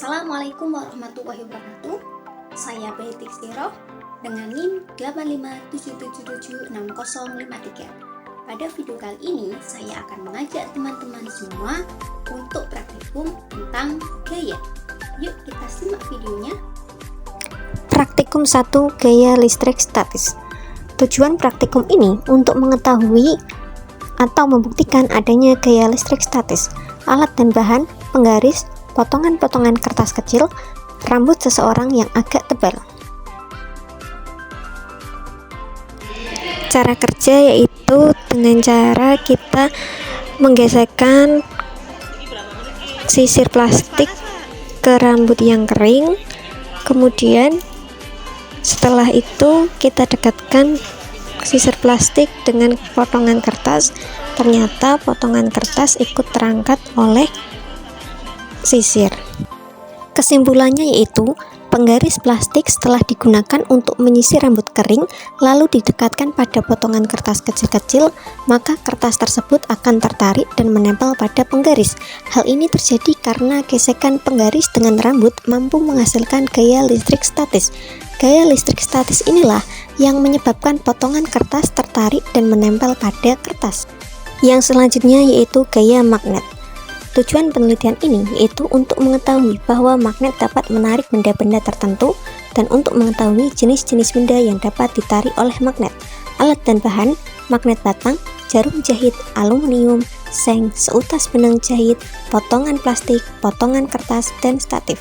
Assalamualaikum warahmatullahi wabarakatuh. Saya Baiti Siro dengan NIM 857776053. Pada video kali ini saya akan mengajak teman-teman semua untuk praktikum tentang gaya. Yuk kita simak videonya. Praktikum 1 Gaya listrik statis. Tujuan praktikum ini untuk mengetahui atau membuktikan adanya gaya listrik statis, alat dan bahan, penggaris, potongan-potongan kertas kecil, rambut seseorang yang agak tebal. Cara kerja yaitu dengan cara kita menggesekkan sisir plastik ke rambut yang kering, kemudian setelah itu kita dekatkan sisir plastik dengan potongan kertas. Ternyata potongan kertas ikut terangkat oleh sisir. Kesimpulannya yaitu penggaris plastik setelah digunakan untuk menyisir rambut kering lalu didekatkan pada potongan kertas kecil-kecil, maka kertas tersebut akan tertarik dan menempel pada penggaris. Hal ini terjadi karena gesekan penggaris dengan rambut mampu menghasilkan gaya listrik statis. Gaya listrik statis inilah yang menyebabkan potongan kertas tertarik dan menempel pada kertas. Yang selanjutnya yaitu gaya magnet. Tujuan penelitian ini yaitu untuk mengetahui bahwa magnet dapat menarik benda-benda tertentu dan untuk mengetahui jenis-jenis benda yang dapat ditarik oleh magnet. Alat dan bahan: magnet batang, jarum jahit, aluminium, seng, seutas benang jahit, potongan plastik, potongan kertas, dan statif.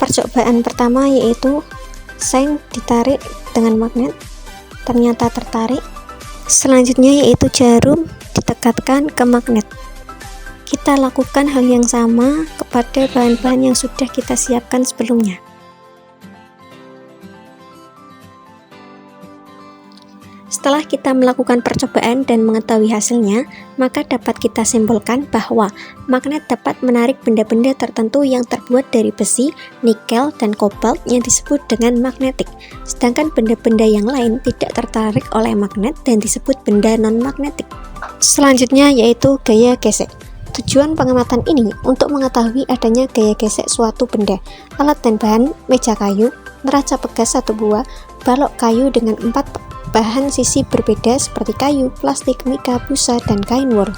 Percobaan pertama yaitu seng ditarik dengan magnet, ternyata tertarik. Selanjutnya yaitu jarum didekatkan ke magnet. Kita lakukan hal yang sama kepada bahan-bahan yang sudah kita siapkan sebelumnya. Setelah kita melakukan percobaan dan mengetahui hasilnya, maka dapat kita simpulkan bahwa magnet dapat menarik benda-benda tertentu yang terbuat dari besi, nikel, dan kobalt yang disebut dengan magnetik. Sedangkan benda-benda yang lain tidak tertarik oleh magnet dan disebut benda non-magnetik. Selanjutnya yaitu gaya gesek. Tujuan pengamatan ini untuk mengetahui adanya gaya gesek suatu benda. Alat dan bahan: meja kayu, neraca pegas 1 buah, balok kayu dengan 4 bahan sisi berbeda seperti kayu, plastik, mika, busa, dan kain wol.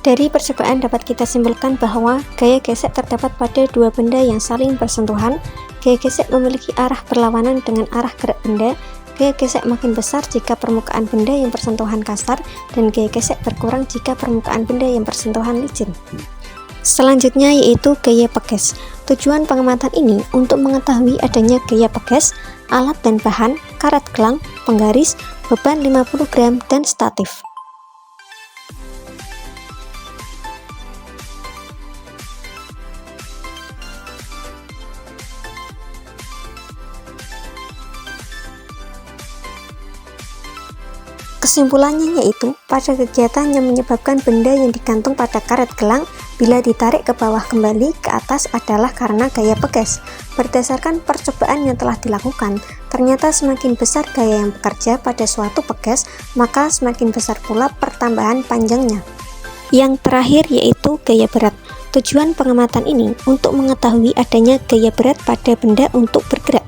Dari percobaan dapat kita simpulkan bahwa gaya gesek terdapat pada dua benda yang saling bersentuhan. Gaya gesek memiliki arah berlawanan dengan arah gerak benda. Gaya gesek makin besar jika permukaan benda yang bersentuhan kasar, dan gaya gesek berkurang jika permukaan benda yang bersentuhan licin. Selanjutnya yaitu gaya peges. Tujuan pengamatan ini untuk mengetahui adanya gaya peges, alat dan bahan, karet gelang, penggaris, beban 50 gram, dan statif. Kesimpulannya yaitu pada kegiatan yang menyebabkan benda yang digantung pada karet gelang bila ditarik ke bawah kembali ke atas adalah karena gaya peges. Berdasarkan percobaan yang telah dilakukan, ternyata semakin besar gaya yang bekerja pada suatu peges, maka semakin besar pula pertambahan panjangnya. Yang terakhir yaitu gaya berat. Tujuan pengamatan ini untuk mengetahui adanya gaya berat pada benda untuk bergerak.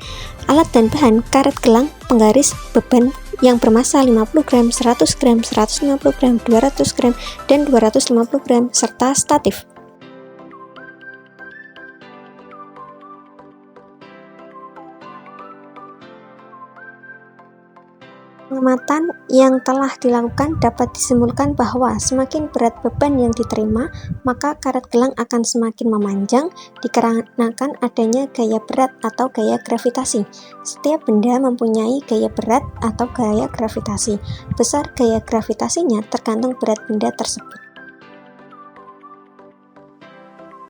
Alat dan bahan: karet gelang, penggaris, beban yang bermassa 50 gram, 100 gram, 150 gram, 200 gram, dan 250 gram, serta statif. Pengamatan yang telah dilakukan dapat disimpulkan bahwa semakin berat beban yang diterima, maka karet gelang akan semakin memanjang dikarenakan adanya gaya berat atau gaya gravitasi. Setiap benda mempunyai gaya berat atau gaya gravitasi. Besar gaya gravitasinya tergantung berat benda tersebut.